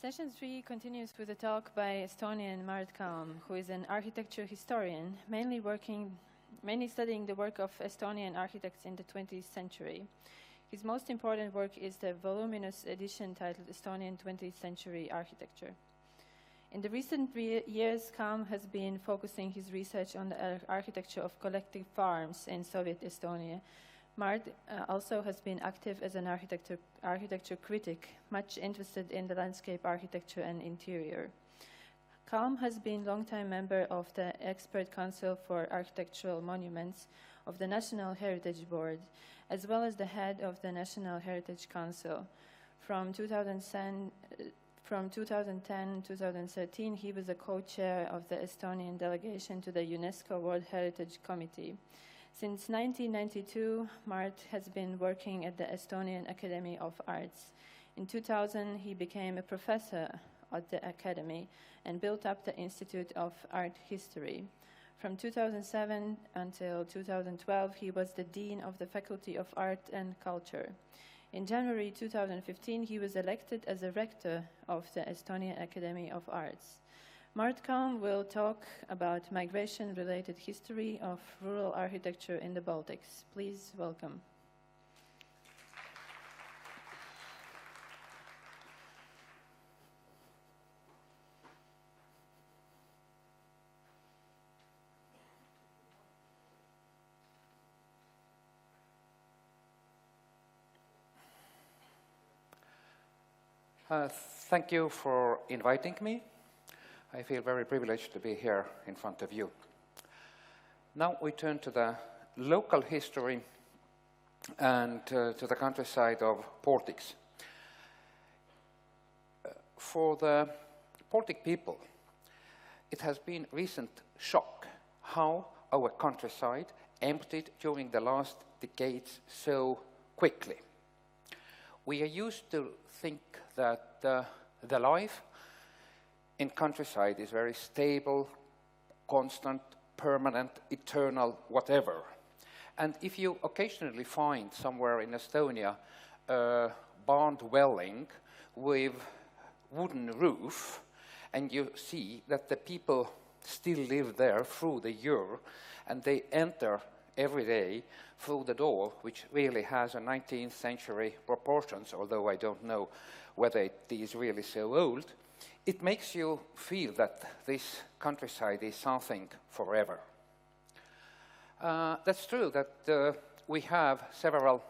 Session 3 continues with a talk by Estonian Mart Kalm, who is an architecture historian, mainly studying the work of Estonian architects in the 20th century. His most important work is the voluminous edition titled Estonian 20th Century Architecture. In the recent years, Kalm has been focusing his research on the architecture of collective farms in Soviet Estonia. Mart also has been active as an architecture critic, much interested in the landscape architecture and interior. Kalm has been a long-time member of the Expert Council for Architectural Monuments of the National Heritage Board, as well as the head of the National Heritage Council. From 2010-2013, he was a co-chair of the Estonian delegation to the UNESCO World Heritage Committee. Since 1992, Mart has been working at the Estonian Academy of Arts. In 2000, he became a professor at the Academy and built up the Institute of Art History. From 2007 until 2012, he was the Dean of the Faculty of Art and Culture. In January 2015, he was elected as a Rector of the Estonian Academy of Arts. Mart Kalm will talk about migration-related history of rural architecture in the Baltics. Please welcome. Thank you for inviting me. I feel very privileged to be here in front of you. Now we turn to the local history and to the countryside of Baltics. For the Baltic people, it has been a recent shock how our countryside emptied during the last decades so quickly. We are used to think that the life in countryside is very stable, constant, permanent, eternal, whatever. And if you occasionally find somewhere in Estonia a barn dwelling with wooden roof, and you see that the people still live there through the year, and they enter every day through the door, which really has a 19th century proportions, although I don't know whether it is really so old, it makes you feel that this countryside is something forever. That's true that we have several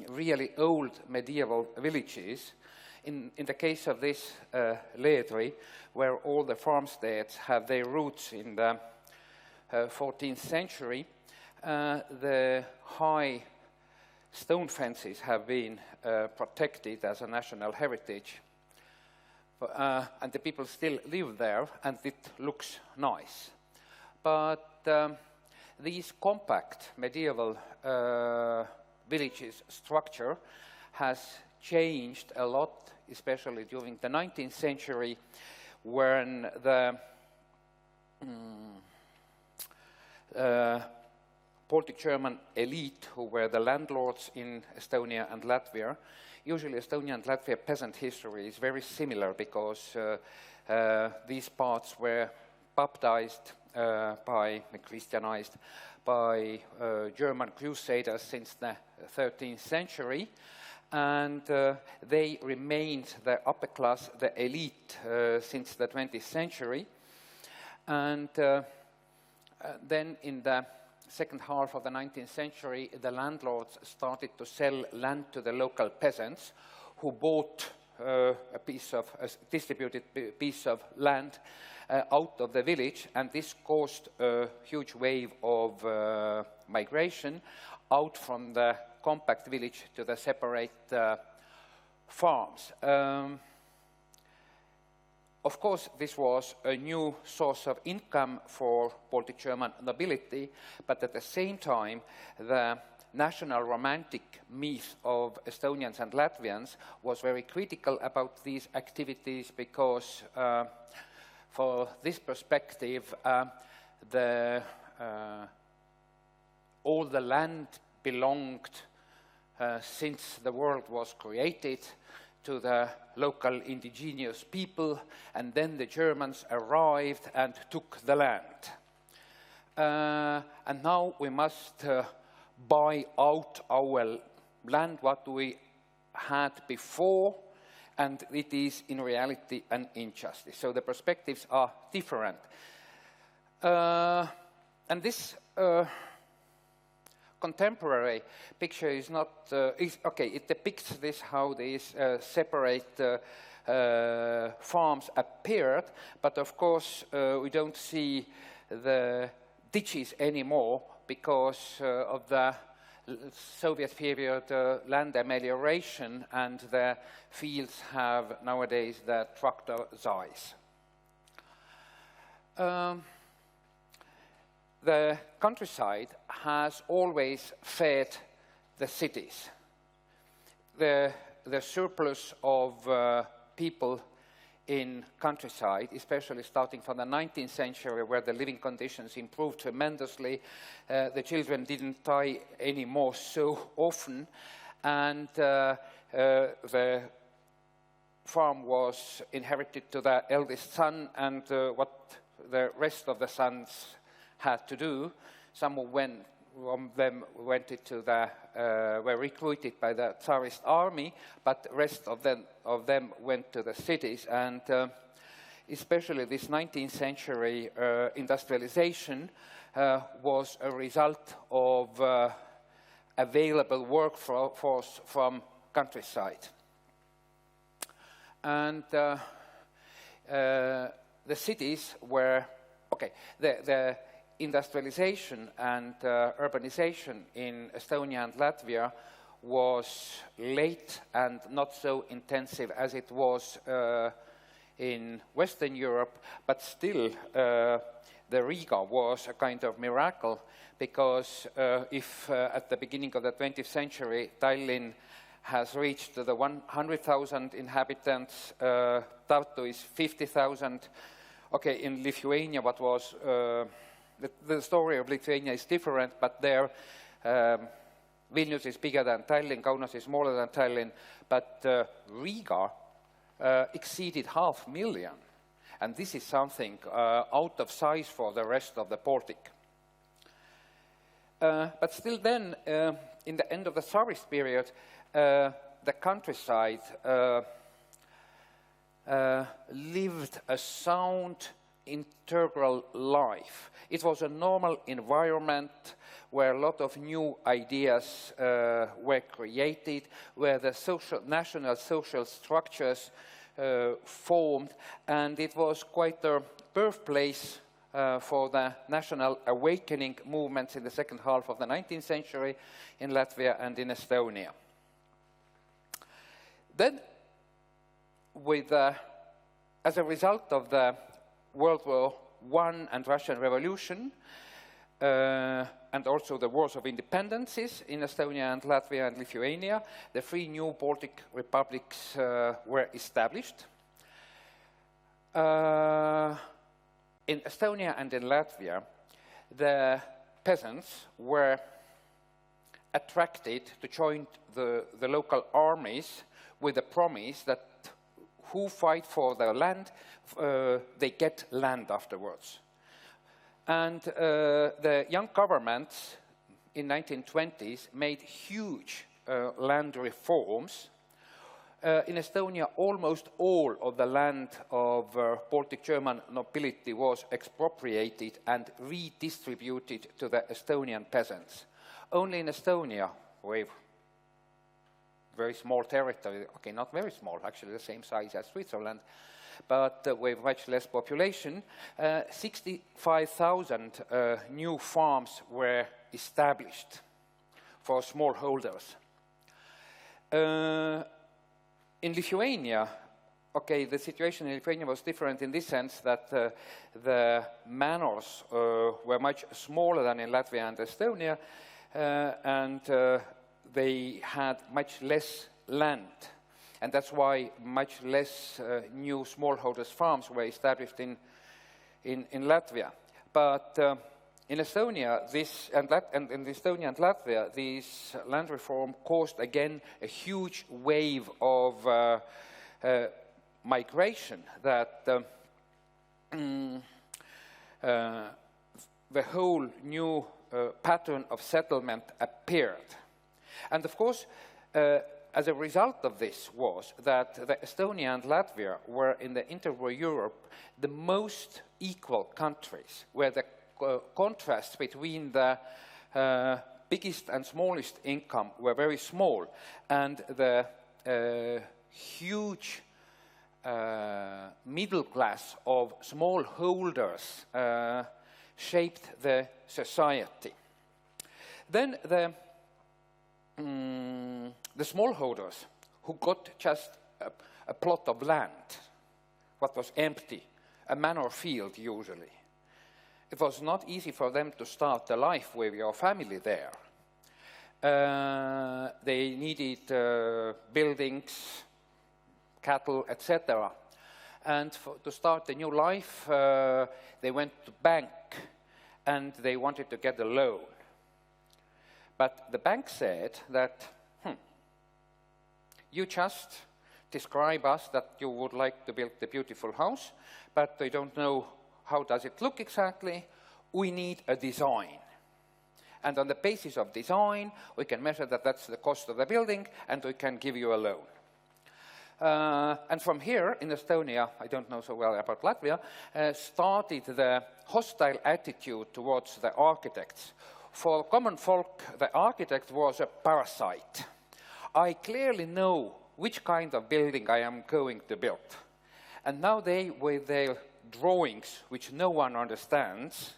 really old medieval villages. In the case of this Leedri, where all the farmsteads have their roots in the 14th century, the high stone fences have been protected as a national heritage. And the people still live there, and it looks nice. But these compact medieval villages structure has changed a lot, especially during the 19th century, when the Baltic-German elite, who were the landlords in Estonia and Latvia. Usually Estonia and Latvia peasant history is very similar because these parts were baptized Christianized by German crusaders since the 13th century, and they remained the upper class, the elite, since the 20th century. And then in the second half of the 19th century, the landlords started to sell land to the local peasants who bought a distributed piece of land out of the village, and this caused a huge wave of migration out from the compact village to the separate farms. Of course, this was a new source of income for Baltic-German nobility, but at the same time, the national romantic myth of Estonians and Latvians was very critical about these activities because, for this perspective, all the land belonged, since the world was created, to the local indigenous people, and then the Germans arrived and took the land. And now we must buy out our land, what we had before, and it is in reality an injustice. So the perspectives are different. And this contemporary picture is not, okay, it depicts this, how these separate farms appeared, but of course we don't see the ditches anymore because of the Soviet period land amelioration, and the fields have nowadays the tractor size. The countryside has always fed the cities. The surplus of people in countryside, especially starting from the 19th century, where the living conditions improved tremendously. The children didn't die anymore so often, and the farm was inherited to the eldest son, and what the rest of the sons had to do. Some of them went into the, were recruited by the Tsarist army, but the rest of them went to the cities. And especially this 19th century industrialization was a result of available workforce from countryside. And the cities were, okay, the industrialization and urbanization in Estonia and Latvia was late and not so intensive as it was in Western Europe, but still the Riga was a kind of miracle, because if at the beginning of the 20th century Tallinn has reached the 100,000 inhabitants, Tartu is 50,000. Okay, in Lithuania, what was the story of Lithuania is different, but there Vilnius is bigger than Tallinn, Kaunas is smaller than Tallinn, but Riga exceeded 500,000. And this is something out of size for the rest of the Baltic. But still then, in the end of the Tsarist period, the countryside lived a sound, integral life. It was a normal environment where a lot of new ideas were created, where the national social structures formed, and it was quite a birthplace for the national awakening movements in the second half of the 19th century in Latvia and in Estonia. Then, as a result of the World War I and Russian Revolution, and also the wars of independences in Estonia and Latvia and Lithuania, the three new Baltic republics were established. In Estonia and in Latvia, the peasants were attracted to join the local armies with the promise that who fight for their land, they get land afterwards. And the young governments in 1920s made huge land reforms. In Estonia, almost all of the land of Baltic-German nobility was expropriated and redistributed to the Estonian peasants. Only in Estonia, with very small territory, okay, not very small, actually the same size as Switzerland, but with much less population, 65,000 new farms were established for smallholders. In Lithuania, okay, the situation in Lithuania was different in this sense that the manors were much smaller than in Latvia and Estonia, and they had much less land. And that's why much less new smallholders farms were established in Latvia. But in Estonia, and in Estonia and Latvia, this land reform caused again a huge wave of migration that the whole new pattern of settlement appeared. And of course, as a result of this was that the Estonia and Latvia were in the interwar Europe the most equal countries, where the contrast between the biggest and smallest income were very small, and the huge middle class of smallholders shaped the society. Then the smallholders who got just a plot of land, what was empty, a manor field usually. It was not easy for them to start a life with your family there. They needed buildings, cattle, etc. And to start a new life, they went to bank and they wanted to get a loan. But the bank said that, you just describe us that you would like to build a beautiful house, but we don't know how does it look exactly. We need a design. And on the basis of design, we can measure that that's the cost of the building, and we can give you a loan. And from here, in Estonia, I don't know so well about Latvia, started the hostile attitude towards the architects. For common folk, the architect was a parasite. I clearly know which kind of building I am going to build. And now they, with their drawings, which no one understands,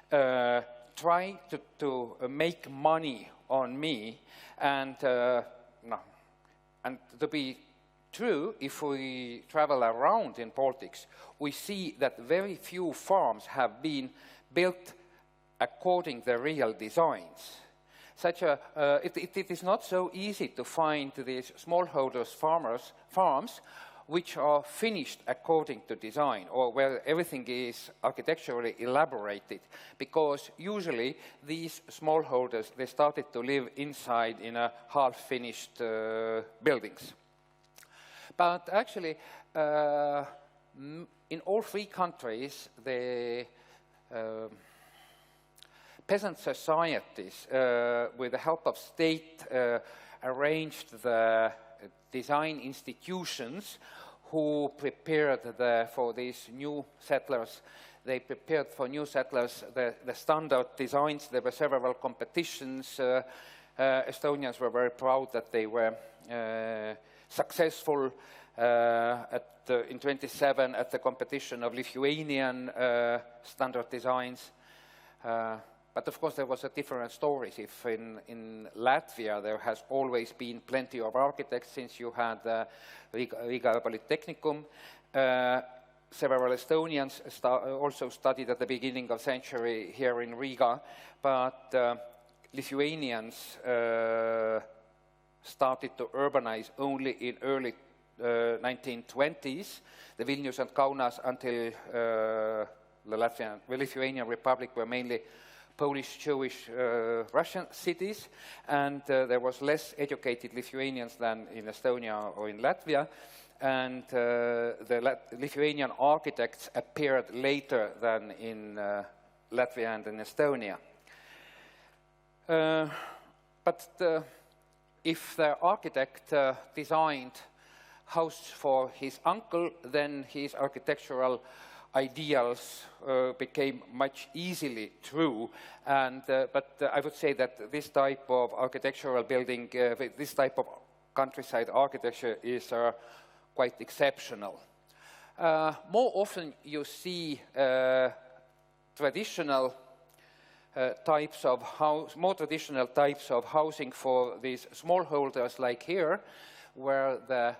try to make money on me. And to be true, if we travel around in Baltics, we see that very few farms have been built according to the real designs. It is not so easy to find these smallholders farms which are finished according to design, or where everything is architecturally elaborated, because usually these smallholders, they started to live inside in a half-finished buildings. But actually, in all three countries, the peasant societies, with the help of state, arranged the design institutions who prepared for these new settlers. They prepared for new settlers the standard designs. There were several competitions. Estonians were very proud that they were successful in 27 at the competition of Lithuanian standard designs. But of course there was a different stories. If in Latvia there has always been plenty of architects since you had Riga Polytechnicum. Several Estonians also studied at the beginning of century here in Riga, but Lithuanians started to urbanize only in early 1920s. The Vilnius and Kaunas until the Lithuanian Republic were mainly Polish, Jewish, Russian cities, and there was less educated Lithuanians than in Estonia or in Latvia, and the Lithuanian architects appeared later than in Latvia and in Estonia. But if the architect designed house for his uncle, then his architectural ideals became much easily true, and but I would say that this type of architectural building, this type of countryside architecture is quite exceptional. More often you see traditional types of more traditional types of housing for these smallholders, like here, where the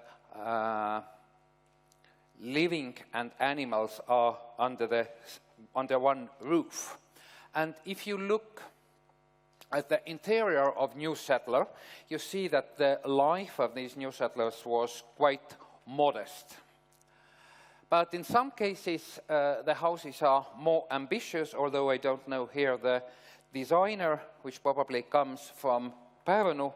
living and animals are under one roof. And if you look at the interior of new settler, you see that the life of these new settlers was quite modest. But in some cases, the houses are more ambitious, although I don't know here the designer, which probably comes from Pärnu.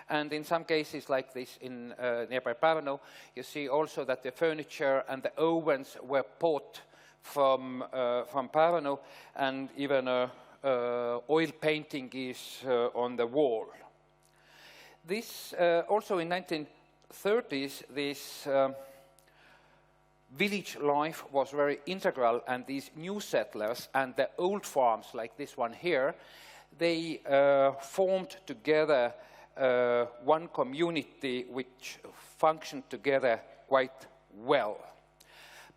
And in some cases, like this in nearby Pärnu, you see also that the furniture and the ovens were bought from Pärnu, and even oil painting is on the wall. This also in 1930s, this village life was very integral, and these new settlers and the old farms, like this one here, they formed together one community which functioned together quite well.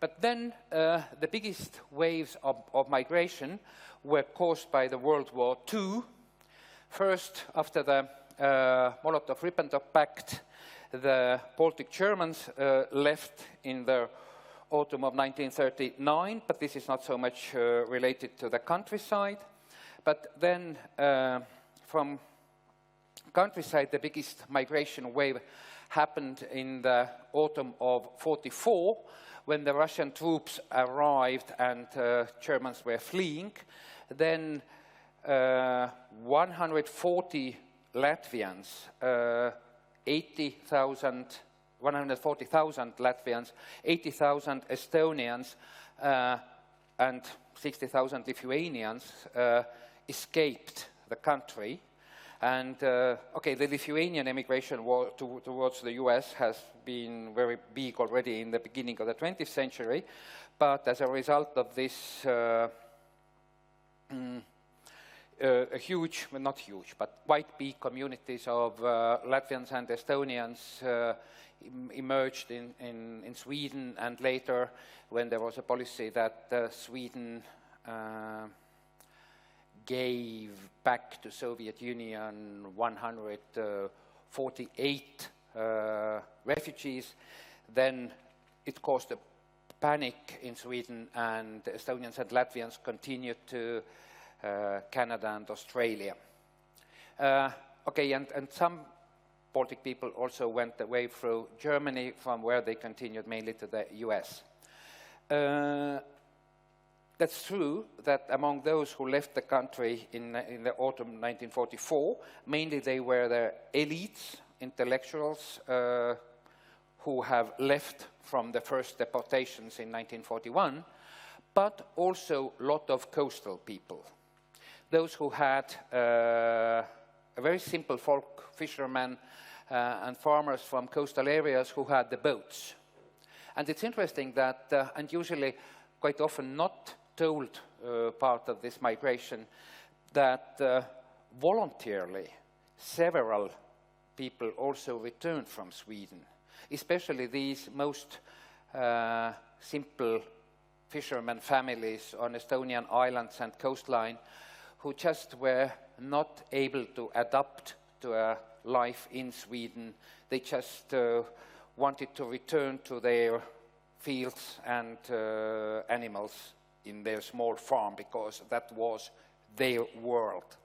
But then the biggest waves of migration were caused by the World War II. First, after the Molotov-Ribbentrop Pact, the Baltic-Germans left in the autumn of 1939, but this is not so much related to the countryside. But then from countryside, the biggest migration wave happened in the autumn of 1944, when the Russian troops arrived and Germans were fleeing. Then 140 Latvians, 140,000 Latvians, 80,000 Estonians, and 60,000 Lithuanians escaped the country. And, okay, the Lithuanian emigration towards the US has been very big already in the beginning of the 20th century, but as a result of this huge, well, not huge, but quite big communities of Latvians and Estonians emerged in Sweden, and later when there was a policy that Sweden gave back to Soviet Union 148 refugees, then it caused a panic in Sweden, and Estonians and Latvians continued to Canada and Australia. Okay, and some Baltic people also went away through Germany, from where they continued mainly to the US. That's true that among those who left the country in the autumn 1944, mainly they were the elites, intellectuals, who have left from the first deportations in 1941, but also a lot of coastal people. Those who had a very simple folk, fishermen and farmers from coastal areas who had the boats. And it's interesting that, and usually quite often not told part of this migration, that voluntarily several people also returned from Sweden, especially these most simple fishermen families on Estonian islands and coastline, who just were not able to adapt to a life in Sweden. They just wanted to return to their fields and animals in their small farm, because that was their world.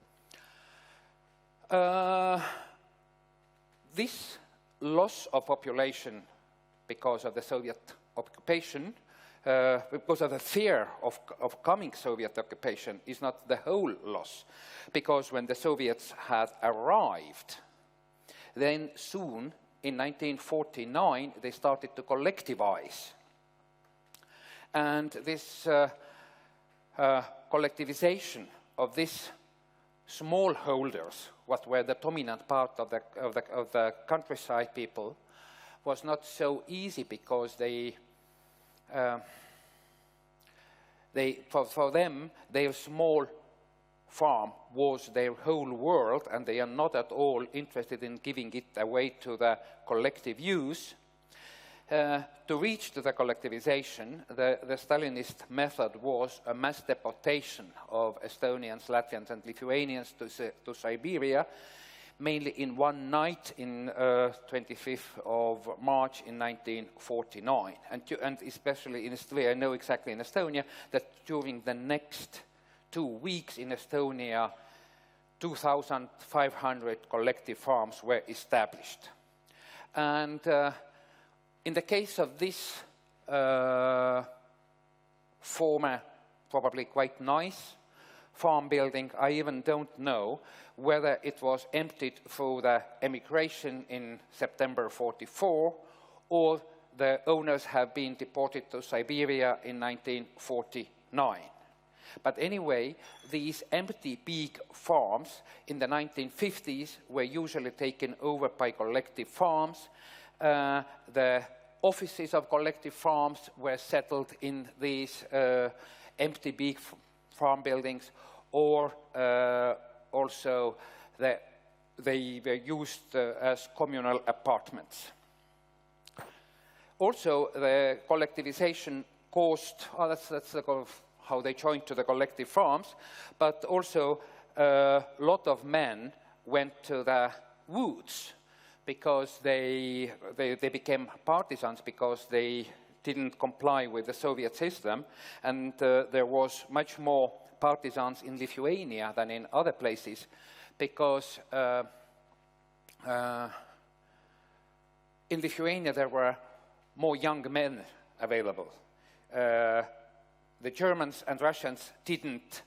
This loss of population because of the Soviet occupation, because of the fear of coming Soviet occupation, is not the whole loss. Because when the Soviets had arrived, then soon, in 1949, they started to collectivize. And this collectivization of these smallholders, what were the dominant part of the countryside people, was not so easy, because for them, their small farm was their whole world, and they are not at all interested in giving it away to the collective use. To reach to the collectivization, the Stalinist method was a mass deportation of Estonians, Latvians, and Lithuanians to Siberia, mainly in one night in 25th of March in 1949. And especially in Estonia, I know exactly in Estonia, that during the next 2 weeks in Estonia, 2,500 collective farms were established. And in the case of this former, probably quite nice farm building. I even don't know whether it was emptied through the emigration in September 44 or the owners have been deported to Siberia in 1949. But anyway, these empty big farms in the 1950s were usually taken over by collective farms. The offices of collective farms were settled in these empty big farm buildings, or also they were used as communal apartments. Also, the collectivization caused, that's how they joined to the collective farms, but also a lot of men went to the woods because they became partisans because they didn't comply with the Soviet system, and there was much more partisans in Lithuania than in other places because in Lithuania there were more young men available. The Germans and Russians didn't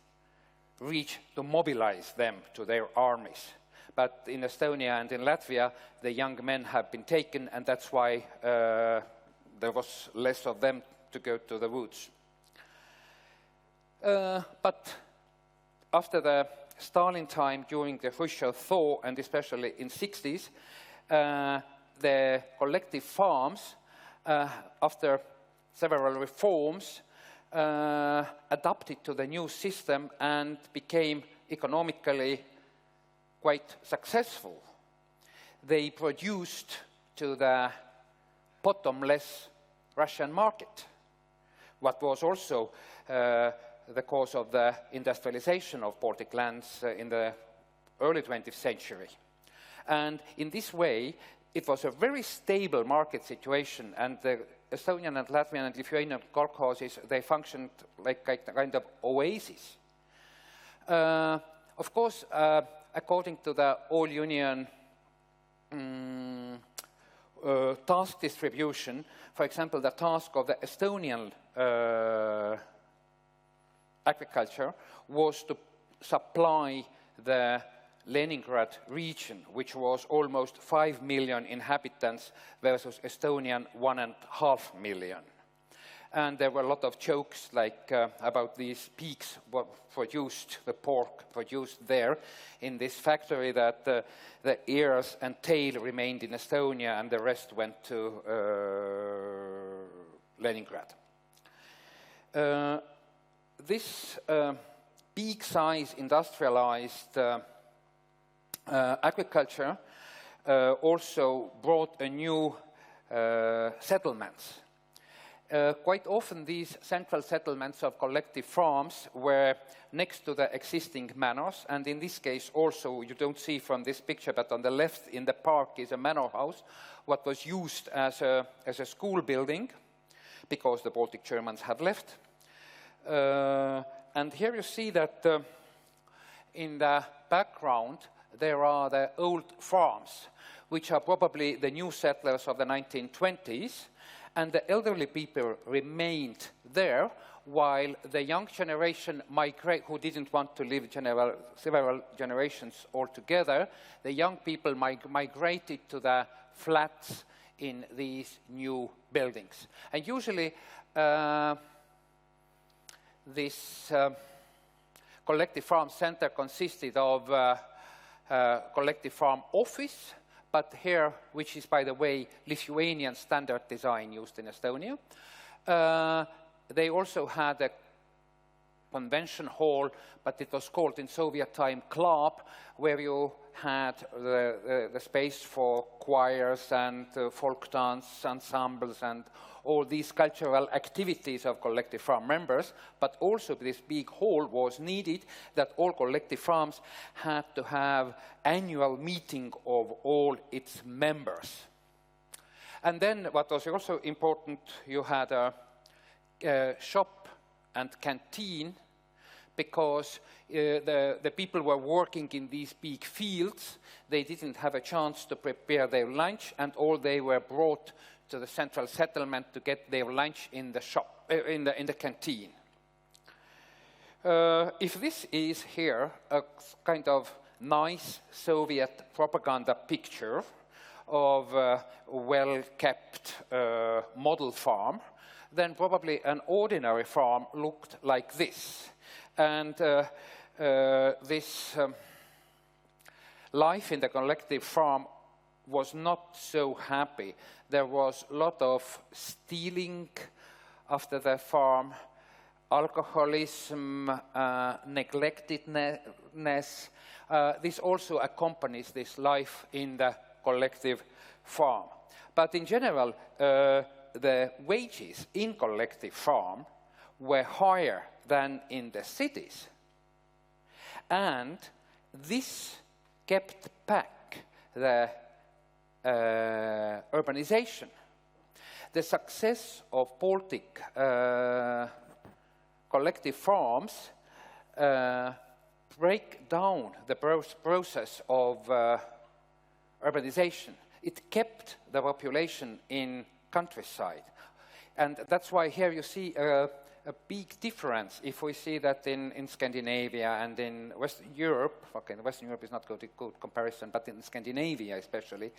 reach to mobilize them to their armies. But in Estonia and in Latvia, the young men have been taken, and that's why there was less of them to go to the woods. But after the Stalin time, during the Khrushchev thaw, and especially in 60s, the collective farms, after several reforms, adapted to the new system and became economically quite successful. They produced to the bottomless Russian market, what was also the cause of the industrialization of Baltic lands in the early 20th century. And in this way, it was a very stable market situation, and the Estonian and Latvian and Lithuanian kolkhozes, they functioned like a kind of oasis. Of course, according to the all-union task distribution, for example, the task of the Estonian agriculture was to supply the Leningrad region, which was almost 5 million inhabitants versus Estonian 1.5 million. And there were a lot of jokes like about these pigs produced, the pork produced there in this factory, that the ears and tail remained in Estonia and the rest went to Leningrad. This big-size industrialized agriculture also brought a new settlements. Quite often these central settlements of collective farms were next to the existing manors, and in this case also, you don't see from this picture, but on the left in the park is a manor house, what was used as a school building, because the Baltic-Germans had left. And here you see that in the background there are the old farms, which are probably the new settlers of the 1920s, and the elderly people remained there, while the young generation who didn't want to live several generations altogether, the young people migrated to the flats in these new buildings. And usually this collective farm center consisted of collective farm office, but here, which is, by the way, Lithuanian standard design used in Estonia. They also had a convention hall, but it was called in Soviet time club, where you had the space for choirs and folk dance ensembles and all these cultural activities of collective farm members, but also this big hall was needed that all collective farms had to have annual meeting of all its members. And then what was also important, you had a shop and canteen, because the people were working in these big fields. They didn't have a chance to prepare their lunch, and all they were brought to the central settlement to get their lunch in the shop, in the canteen. If this is here a kind of nice Soviet propaganda picture of a well-kept model farm, then probably an ordinary farm looked like this. And this life in the collective farm was not so happy. There was a lot of stealing after the farm, alcoholism, neglectedness. This also accompanies this life in the collective farm. But in general, the wages in collective farm were higher than in the cities. And this kept back the urbanization. The success of Baltic collective farms break down the process of urbanization. It kept the population in countryside. And that's why here you see a big difference if we see that in Scandinavia and in Western Europe. Okay, Western Europe is not a good comparison, but in Scandinavia especially,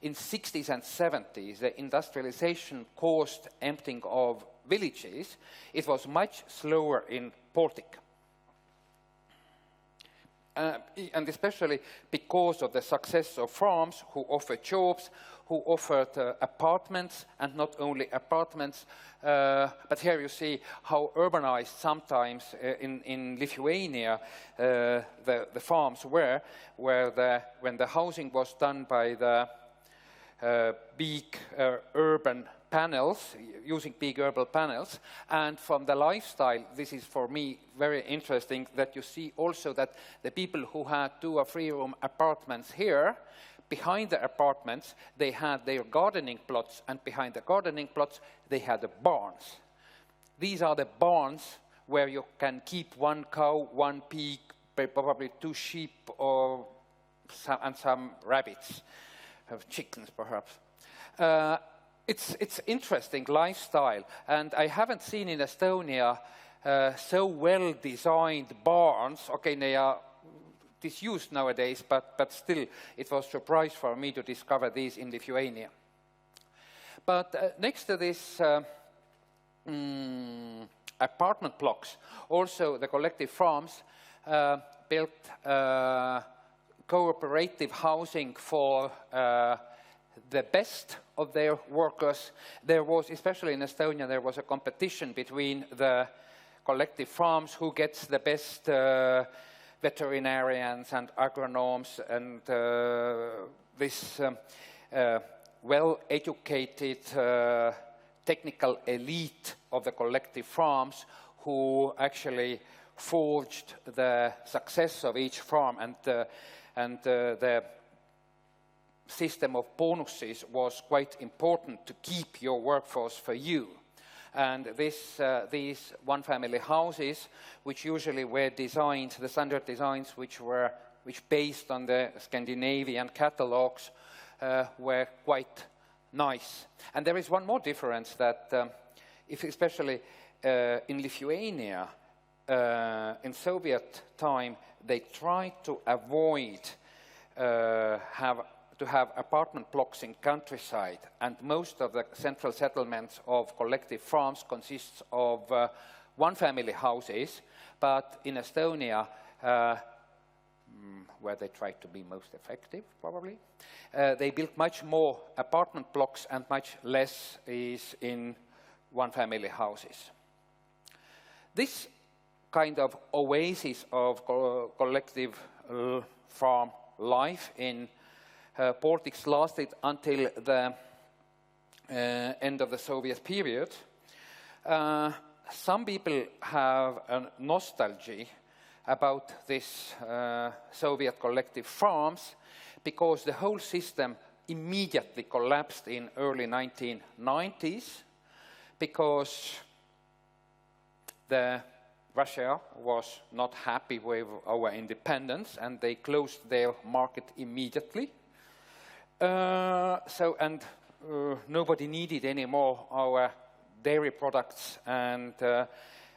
in 60s and 70s, the industrialization caused emptying of villages. It was much slower in Baltic. And especially because of the success of farms who offered jobs, who offered apartments, and not only apartments, but here you see how urbanized sometimes in Lithuania the farms were, where when the housing was done by the big urban panels, using big urban panels, and from the lifestyle, this is for me very interesting, that you see also that the people who had 2 or 3 room apartments here, behind the apartments, they had their gardening plots, and behind the gardening plots, they had the barns. These are the barns where you can keep 1 cow, 1 pig, probably 2 sheep, and some rabbits, chickens perhaps. It's interesting lifestyle, and I haven't seen in Estonia so well-designed barns. Okay, they are disused nowadays, but still, it was a surprise for me to discover these in Lithuania. But next to this apartment blocks, also the collective farms built cooperative housing for the best of their workers. There was, especially in Estonia, there was a competition between the collective farms who gets the best veterinarians and agronomes, and this well-educated technical elite of the collective farms who actually forged the success of each farm, and the system of bonuses was quite important to keep your workforce for you. And these one-family houses, which usually were designed, the standard designs which based on the Scandinavian catalogs, were quite nice. And there is one more difference, that if especially in Lithuania, in Soviet time, they tried to avoid to have apartment blocks in countryside, and most of the central settlements of collective farms consists of one-family houses, but in Estonia, where they tried to be most effective, probably, they built much more apartment blocks and much less is in one-family houses. This kind of oasis of collective farm life in Baltics lasted until the end of the Soviet period. Some people have a nostalgia about this Soviet collective farms, because the whole system immediately collapsed in early 1990s, because Russia was not happy with our independence, and they closed their market immediately. And nobody needed anymore our dairy products, and the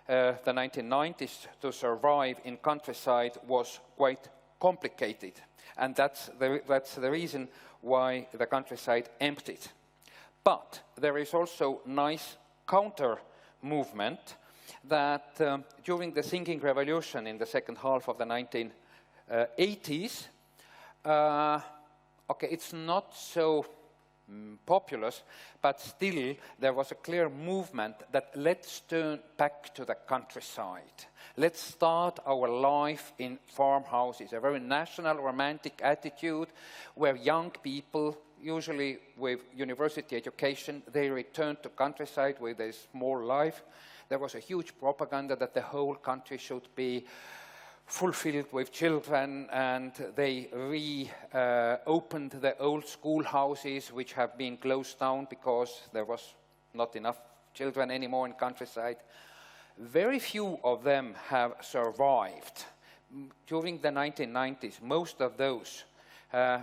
1990s to survive in countryside was quite complicated. And that's the reason why the countryside emptied. But there is also nice counter movement that during the thinking revolution in the second half of the 1980s, okay, it's not so populous, but still there was a clear movement that let's turn back to the countryside. Let's start our life in farmhouses, a very national, romantic attitude where young people, usually with university education, they returned to countryside with a small life. There was a huge propaganda that the whole country should be fulfilled with children, and they reopened the old schoolhouses which have been closed down because there was not enough children anymore in countryside. Very few of them have survived. During the 1990s, most of those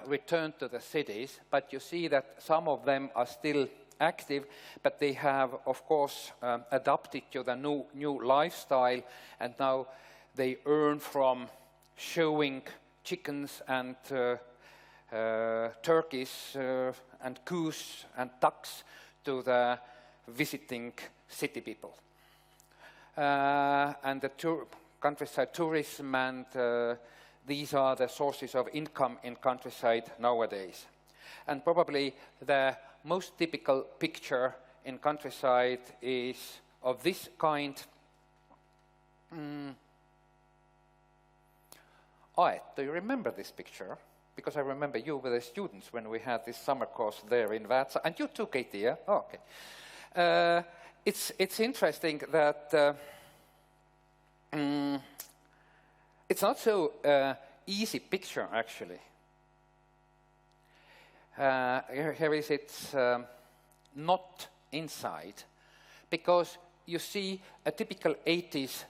returned to the cities, but you see that some of them are still active, but they have, of course, adapted to the new lifestyle, and now they earn from showing chickens and turkeys and goose and ducks to the visiting city people. And the countryside tourism, and these are the sources of income in countryside nowadays. And probably the most typical picture in countryside is of this kind. Do you remember this picture? Because I remember you were the students when we had this summer course there in Vaasa. And you too, Katie, yeah? Oh, okay. It's interesting that it's not so easy picture, actually. Here is it's not inside, because you see a typical 80s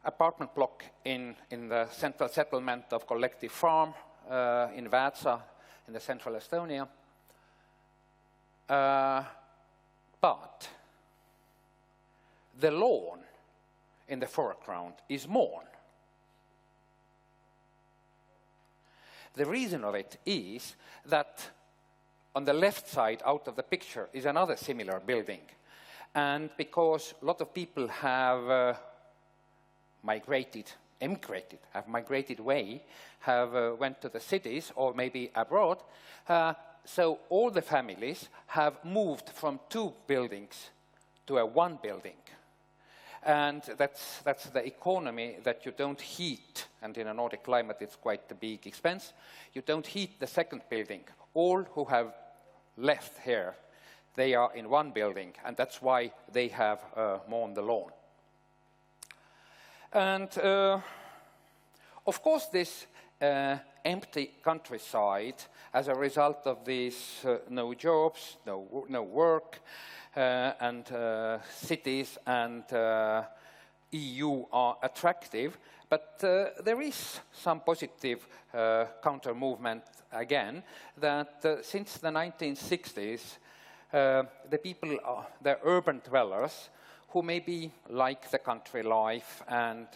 apartment block in the central settlement of Collective Farm in Vaasa, in the central Estonia. But the lawn in the foreground is mown. The reason of it is that on the left side out of the picture is another similar building. And because a lot of people have emigrated, have migrated away, have went to the cities or maybe abroad, so all the families have moved from 2 buildings to a 1 building. And that's the economy, that you don't heat, and in a Nordic climate it's quite a big expense. You don't heat the second building. All who have left here, they are in 1 building, and that's why they have mown the lawn. And of course this empty countryside, as a result of these no jobs, no work, and cities and EU are attractive, but there is some positive counter-movement again, that since the 1960s, the people, the urban dwellers, who maybe like the country life, and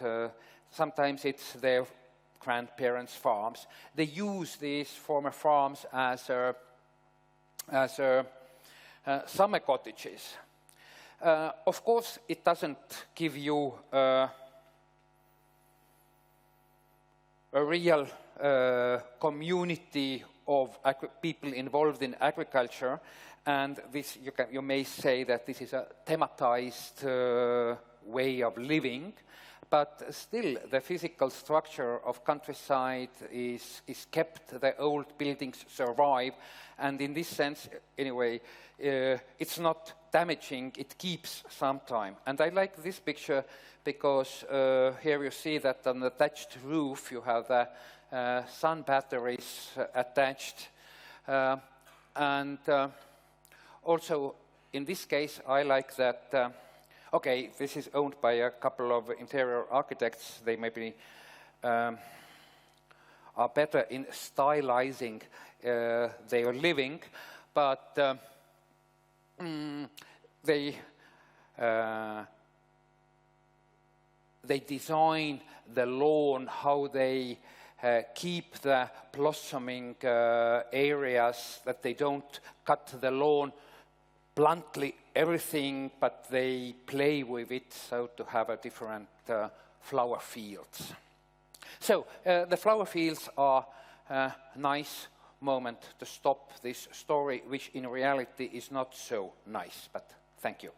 sometimes it's their grandparents' farms, they use these former farms as summer cottages. Of course, it doesn't give you a real community of people involved in agriculture, and this you may say that this is a thematized way of living, but still the physical structure of countryside is kept, the old buildings survive, and in this sense, anyway, it's not damaging, it keeps some time. And I like this picture because here you see that on the thatched roof you have the sun batteries attached, and also in this case I like that, okay, this is owned by a couple of interior architects, they maybe are better in stylizing their living, but they design the lawn, how they keep the blossoming areas, that they don't cut the lawn bluntly everything, but they play with it so to have a different flower fields. So the flower fields are a nice moment to stop this story, which in reality is not so nice, but thank you.